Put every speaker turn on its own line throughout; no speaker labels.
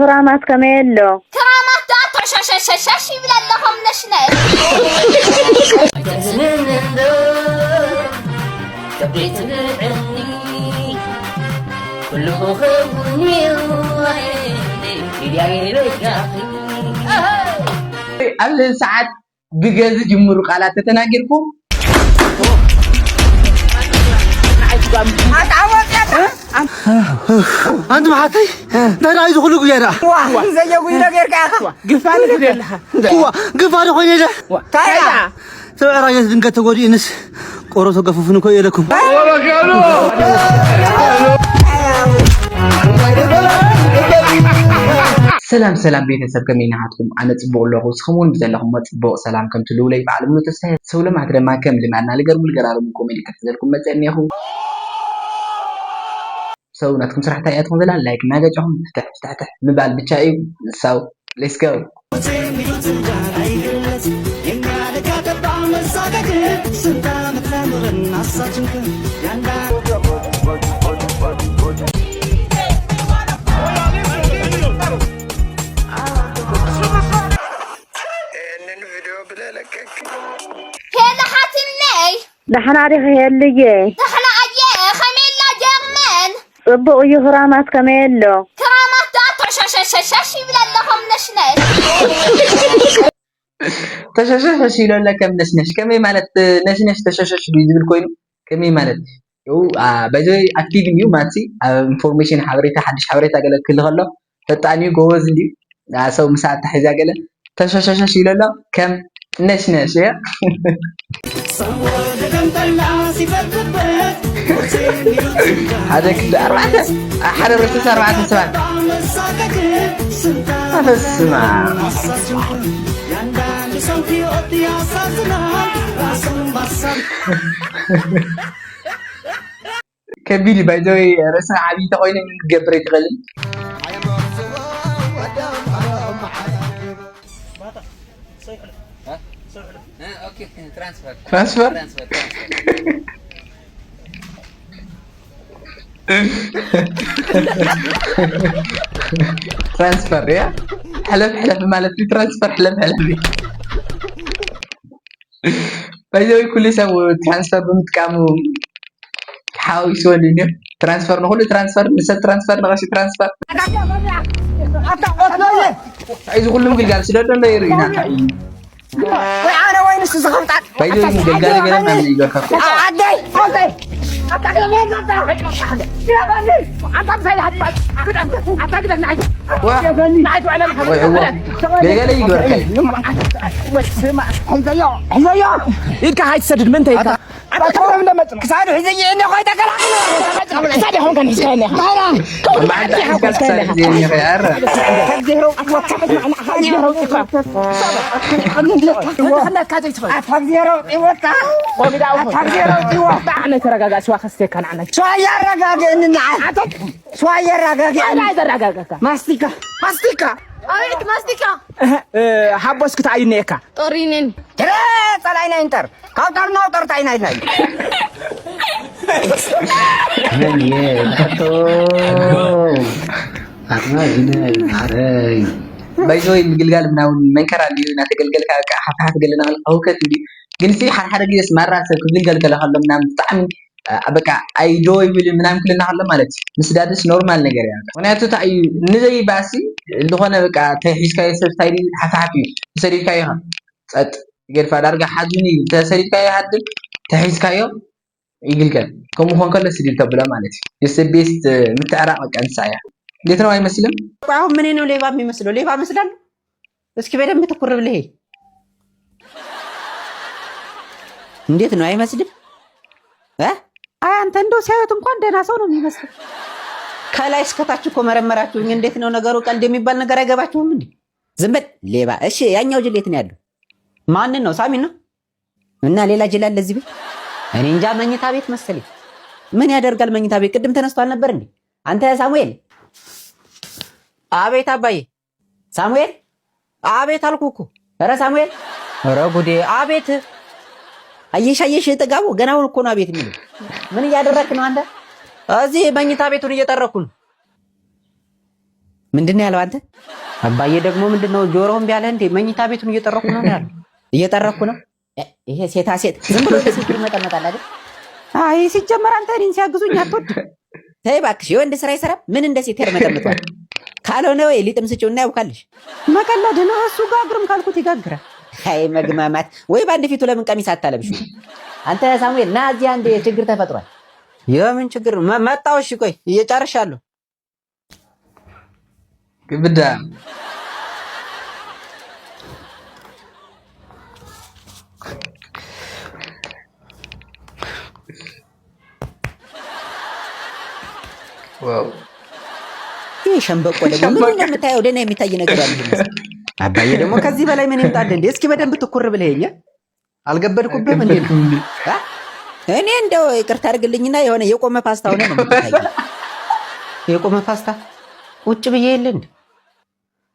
كرامات كميلو
كرامات داتر شاش يبلا لهم نشنه
قبل ساعات بجاز جمهور قالات تتناجركم
أنت معتي؟ ده أنا عايز أقول لك يا را.
واه زي يقول لك يرجع. قفاني كده لها.
قفاني خوي ده.
تايا.
ترى راجع دينك تقولي إنس قرص قفوفنا كوي لكم.
سلام بيتسب كمين هاتكم أنا تبوا لغوص خمون بزل لهم ما تبوا سلام كم تلولي بعلمنا تسهل سولة ما أدري ما كمل معنا لقرب القرار منكم اللي كتزلكم ما تأني أخو سو ناتكم صراحة تاياتكم ذلا لايك ما جاهم تحت مبال بتشاي سو let's go
هلا حاتمني
دحنا عليه هيلي
دحنا أيه خميلا جرمان
ربو كرامات كميلو
كرامات داتر شاش يبلا لهم نشنه
تشاشش يلو لك كم نشنش كمي مالت نشنش تشاشش بيجيب الكوين كمي مالت يو بجوي اكتيف نيو ماتي انفورميشن حبريتا حدش حبريتا قال كل غلو فتاني جوز دي سو مساعد تحيزا قال تشاشش يلو لا كم نشنش يا هذاك أربعة حدا رتس أربعة سبعة اسمع كبيري بايدوي رسم عبي تقوين من جبريت غلي
اوكي
ترانسفر ترانسفر يا حلف مالتي ترانسفر حلف بايدوي كل سووا ترانسفر بمتكامو حاول يسوليني ترانسفر نقول ترانسفر مثل ترانسفر نغشي ترانسفر عايز اقول لهم قال سيدنا يرينا
وأنا وين استزغمت؟
بايدوي قال قال ما يقول كفو
عدي
كان عنك
شوية رجاجة إننا شوية رجاجة
لا إذا رجاجك
ماستيكا
أريد ماستيكا
حبوس كتعينيكا
طرينين
ترى طلعنا إنتر كاوترنا وطرتنا هنا
من يتو أنا هنا عراي بايزوي مقلقال مناون منكر اللي نتقلقل حفحف قلنا أو كتبي جنسي حد جيس مرة سكلقل كلا خلنا منام طعم أبقى أي جوي بيل منام كلنا خلنا مالتي مسدادس نورمال نجار يعني وانا تتعي نزي باسي اللي هو أنا بقى تحس كاي سبتايري حفحفي سرير كايها أت غير فدارجة حدني تسرير كاي حد تحس كايو يقلقل كم هو كله سرير تبلا مالتي يسبيست متعرق كان سايا ليتنا واي مسلم
አሁን ምን ነው ሌባ የሚመስለው ሌባ መስላል እስኪ በደንብ ተቆርብ ለሄ እንዴት ነው አይመስልም አንተ እንደው ሲያዩት እንኳን ደህና ሰው ነው የሚመስለው ከላይ እስከታች እኮ መረመራችሁኝ እንዴት ነው ነገሩ ቀልድ የሚባል ነገር አይገባችሁም እንዴ ዝም በል ሌባ እሺ ያኛው ጅሌት ነው ያለው ማን ነው ሳሚ ነው እና ሌላ ጅላል ለዚህ ቤት እኔ እንጃ መኝታ ቤት መሰለኝ ምን ያደርጋል መኝታ ቤት ቅድም ተነስቷል ነበር እንዴ አንተ ሳሙኤል አቤት አባዬ ሳሙኤል አቤት አልኩኩ ኧረ ሳሙኤል ኧረ ጉዴ አቤት አየሽ ጥጋቡ ገናውን እኮ ነው አቤት የሚለው ምን እያደረክ ነው አንተ እዚህ መኝታ ቤቱን እየጠረኩ ነው ምንድነው ያለው አንተ? አባዬ ደግሞ ምንድነው ጆሮም ቢያለ እንዴ? መኝታ ቤቱን እየጠረኩ ነው ያለው። እየጠረኩ ነው። ይሄ ሴታ ሴት ዝም ብሎ ሲክር መጠመጣል አይደል? አይ ሲጀመር አንተ እኔን ሲያግዙኝ አትወድ። ተይ እባክሽ፣ የወንድ ስራ ይሰራል። ምን እንደ ሴት መጠመጣል? ካልሆነ ወይ ሊጥም ስጪውና ያውካልሽ። መቀለድ ነው እሱ። ጋግርም ካልኩት ይጋግራል። አይ መግማማት። ወይ በአንድ ፊቱ ለምን ቀሚስ አታለብሽ? አንተ ሳሙኤል ና እዚህ አንድ ችግር ተፈጥሯል። የምን ችግር? መጣሁ። እሺ ቆይ እየጨርሻለሁ።
ግብዳ ዋው
ይሄ ሸምበቆ ደግሞ ምን እንደምታየው ደህና የሚታይ ነገር አለ። አባዬ ደግሞ ከዚህ በላይ ምን ይምጣል እንዴ? እስኪ በደንብ ትኩር ብለኸኝ አልገበድኩብህም እንዴ? እኔ እንደው ይቅርታ አድርግልኝና የሆነ የቆመ ፓስታ ሆነ ነው የምታየው። የቆመ ፓስታ ቁጭ ብዬ የለ እንዴ?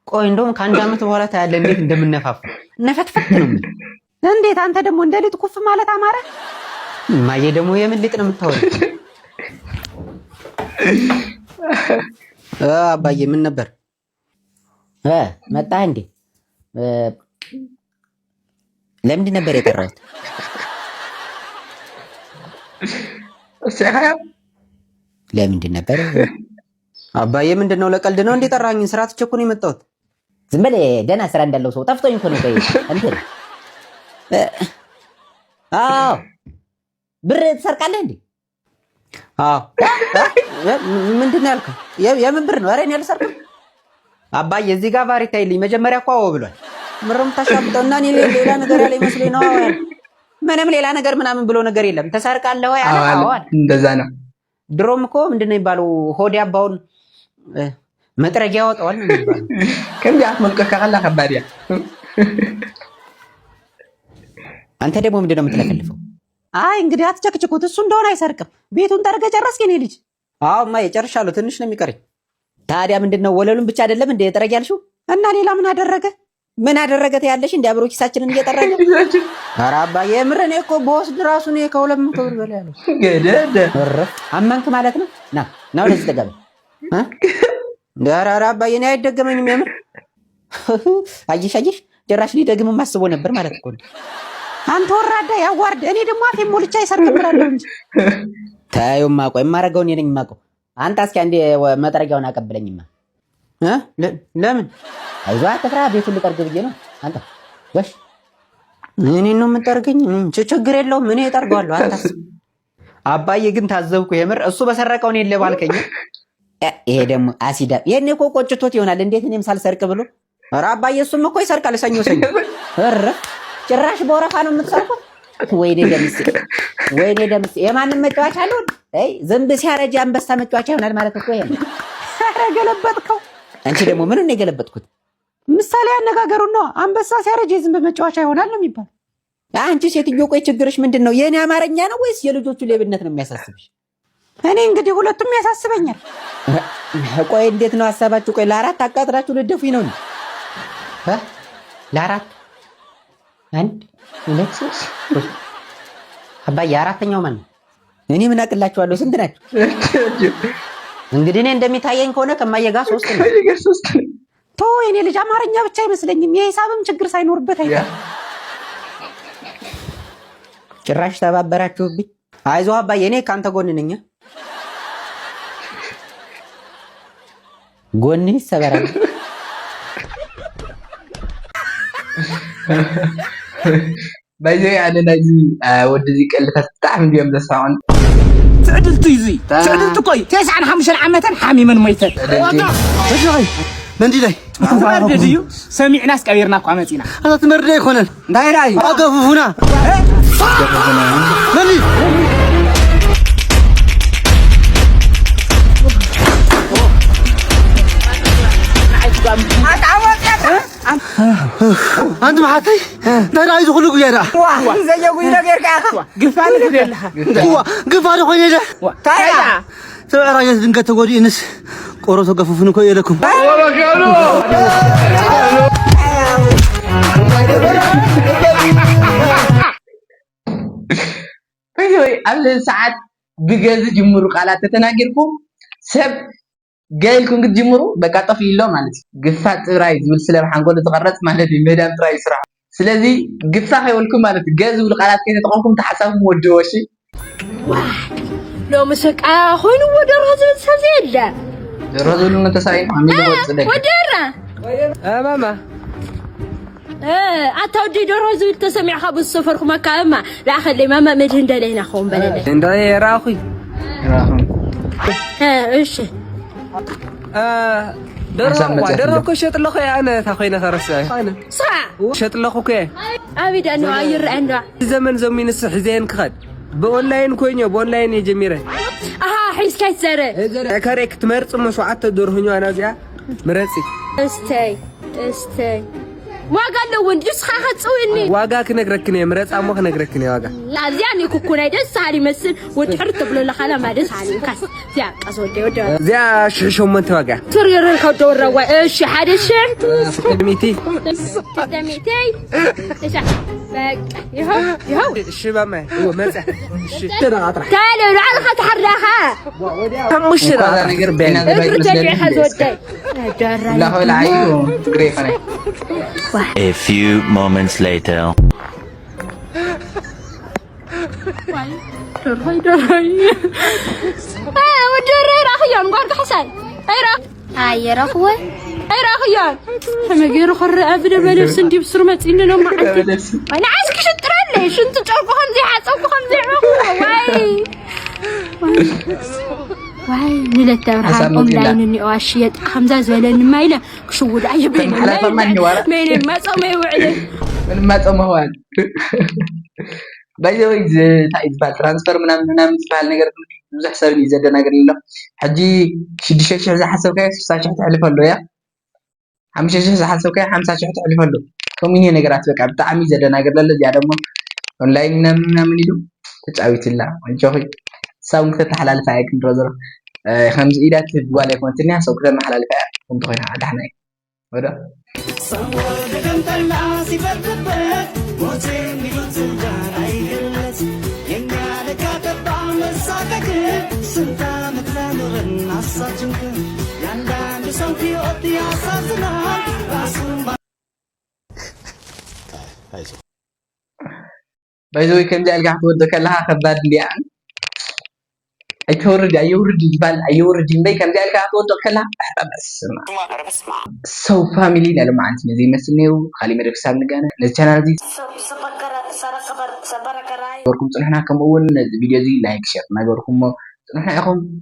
ቆይ እንደውም ከአንድ ዓመት በኋላ ታያለህ እንዴት እንደምነፋፋ። ነፈትፈት ነው ምን? እንዴት አንተ ደግሞ እንደ ሊጥ ኩፍ ማለት አማረ? ማዬ ደግሞ የምን ሊጥ ነው የምታወራው? አባዬ ምን ነበር? መጣህ እንዴ? ለምንድን ነበር የጠራሁት? ለምንድን ነበር? አባዬ ምንድነው? ለቀልድ ነው እንዴ ጠራኸኝ? ስራ ትቼ እኮ ነው የመጣሁት። ዝም በል። ደህና ስራ እንዳለው ሰው ጠፍቶኝ እኮ ነው። እንትን አዎ፣ ብር ትሰርቃለህ እንዴ? አዎ። ምንድነው ያልከው? የምን ብር ነው? ኧረ እኔ አልሰርቅም አባዬ። እዚህ ጋር ባሪ ታይልኝ። መጀመሪያ እኮ አዎ ብሏል። ምንም ታሻብጠውና እኔ ሌላ ነገር ያለ ይመስለኝ ነው። ምንም ሌላ ነገር ምናምን ብሎ ነገር የለም። ተሰርቃለህ ወይ አለ። አዎ አለ። እንደዛ ነው። ድሮም እኮ ምንድነው የሚባለው? ሆዴ አባውን መጥረጊያ ያወጣዋል ነው የሚባለው።
ከእንዲህ መልቀቅ ካላ ከባዲያ።
አንተ ደግሞ ምንድነው የምትለፈልፈው? አይ እንግዲህ አትጨቅጭቁት። እሱ እንደሆነ አይሰርቅም። ቤቱን ጠርገህ ጨረስክ የኔ ልጅ? አዎ እማዬ ጨርሻለሁ። ትንሽ ነው የሚቀረኝ። ታዲያ ምንድነው ወለሉን ብቻ አይደለም እንደ ጠረግ ያልሽው? እና ሌላ ምን አደረገ? ምን አደረገ ትያለሽ? እንደ አብሮ ኪሳችንን እየጠረገ። ኧረ አባዬ የምር እኔ እኮ በወስድ ራሱ ነው ከ200 ብር በላይ ያለው። ገደደ አመንክ ማለት ነው። ና ወደዚህ ተጋባ። ኧረ አባዬ እኔ አይደገመኝም የምር። አየሽ ጭራሽ ሊደግም ማስቦ ነበር ማለት እኮ ነው። አንተ ወራዳ ያዋርድ። እኔ ደግሞ አፌን ሞልቻ ይሰርቅብራለሁ እንጂ። ታዩማ ቆይ የማደርገው እኔ ነኝ የማውቀው። አንተ እስኪ አንዴ መጥረጊያውን አቀብለኝማ። ለምን? አይዞህ አትፍራ፣ ቤቱን ልጠርግ ብዬ ነው። አንተ ወሽ እኔን ነው የምጠርገኝ? ችግር የለውም እኔ እጠርገዋለሁ። አታስብ። አባዬ ግን ታዘብኩ የምር። እሱ በሰረቀው እኔን ለባልከኝ። ይሄ ደግሞ አሲዳ። ይሄን እኮ ቆጭቶት ይሆናል እንዴት እኔም ሳልሰርቅ ብሎ። ኧረ አባዬ እሱም እኮ ይሰርቃል ሰኞ። ኧረ ጭራሽ በወረፋ ነው የምትሰርቁት? ወይኔ ደምሴ፣ ወይኔ ደምሴ። የማንም መጫወቻ አለው? አይ ዝንብ ሲያረጅ አንበሳ መጫወቻ ይሆናል ማለት እኮ ይሄ ነው። ኧረ ገለበጥከው። አንቺ ደግሞ ምን ነው የገለበጥኩት? ምሳሌ አነጋገሩን ነው። አንበሳ ሲያረጅ የዝንብ መጫወቻ ይሆናል ነው የሚባል። አንቺ ሴትዮ ቆይ ችግርሽ ምንድን ነው? የኔ አማርኛ ነው ወይስ የልጆቹ ሌብነት ነው የሚያሳስብሽ? እኔ እንግዲህ ሁለቱም ያሳስበኛል። ቆይ እንዴት ነው ሀሳባችሁ? ቆይ ለአራት አቃጥራችሁ ልደፉኝ ነው? ለአራት 1 2 3 አባዬ አራተኛው ማን ነው? እኔ ምን አቅላችኋለሁ? ስንት ናችሁ? እንግዲህ እኔ እንደሚታየኝ ከሆነ ከማየ ጋር 3 ነው። ቶ እኔ ልጅ አማርኛ ብቻ አይመስለኝም የሂሳብም ችግር ሳይኖርበት አይደል? ጭራሽ ተባበራችሁብኝ። አይዞህ አባዬ እኔ ካንተ ጎን ነኝ። ጎን ይሰበራል።
ባይዘ ያለ ላይ ወደዚ ቀልፈት በጣም እንዲም ዘሳውን
تعدلت يزي تعدلت كوي 95 عامة حامي من ميتة
اجي مندي لي
تمرد ديو سمعنا سكبيرنا كو عمتينا
هذا تمرد يكونن
دايراي
اقف هنا مندي انت معاكي داير عايز كله غيره
زي غيره غير كاخوا
قفال كدلها
قفال خويا ده
ታያ
ተራየት ድንገት ተጎዲንስ ቆሮቶ ገፉፍን እኮ የለኩም
አለ ሰዓት ብገዝ ጅምሩ ቃላት ተተናገርኩ ሰብ قايلكم كتجمروا بقى طفي له ማለት ግፋት ጥራይ ዝብል ስለ ሓንጎል ዝቀረጽ ማለት እዩ ሜዳም ጥራይ ስራሕ ስለዚ ግፋ ይወልኩም ማለት ገዝ ዝብል ቃላት ከተጠቀምኩም ተሓሳብኩም ወድዎ እሺ
لو مسك خوين ودر زول سزيلا
رجل متساين عميل وصدق
ودرا
ماما
أتودي درو زول تسمع خاب السفر كما كاما لا خلي ماما مدهن دلينا خوم بلنا
عندي راخي
ايش
درو شط لخو انا تاخينا ترساي
صح
شط لخو كي
ابي انه اير عنده
زمن زمين السحزين كخد بأونلاين كوينيو بأونلاين يجميره
حيس كاي سره
كاريك تمرص مسوعات درهنيو انا زيا مرصي
استي واقع لو وندس خاخ تصويني
واقع كنغركني مرص امو كنغركني واقع
لا زياني كوكونا دس علي مسل وتحرت بلو لخلا ما دس علي كاس زيا قصودي ودو
زيا شو من توقع
ترير الكدور روا ايش حدش
دميتي
ايش باك يهو
الشباب ما هو مزح
تعالوا العالم تحرها
مش
هذا نقر بين هذا لا هو العيو غريفني
A few moments later.
ودري راخيان قارك حسن
هاي رخوة
اي راخيان حما غير خر ابدا بلبس انتي بسرمت اننا ما عندي انا عايزك شترلي شنت تعرفوا زي حصوكم زي واي نلت برهان اونلاين اني اواشيت خمسة زلن مايله كشود عجبني مين ما صمي وعده
من ما صمهوان باي ذا واي تايد ترانسفير منام فال ነገር ብዙሕ ሰብ ይዘደናገር ይሎ ሕጂ 6000 ዝሓሰብካ 60000 ትሕልፈሉ ያ 5000 ዝሓሰብካ 50000 ትሕልፈሉ ከምኡ ነገራት በቃ ብጣዕሚ ዘደናገር ለለ ያ ደሞ ኦንላይን ምናምን ይሉ ተጫዊትላ እንጆይ ሳውን ከተحላልፋ አይክን ድሮዘሮ خمس إيدات بوالا يكون تنيا سوق لما حلال فيها كنت خيرها على حناي وده بايزوي كم جاء القاعد ودك لها خباد ليان أيورد يبال أيورد ينبي كم جاء الكهف وتوكلها بس سو فاميلي لا ما عندي زي مسنيو خالي مريك سام نجانا القناة دي وركم تنحنا كم أول فيديو دي لايك شير ما يوركم تنحنا أخم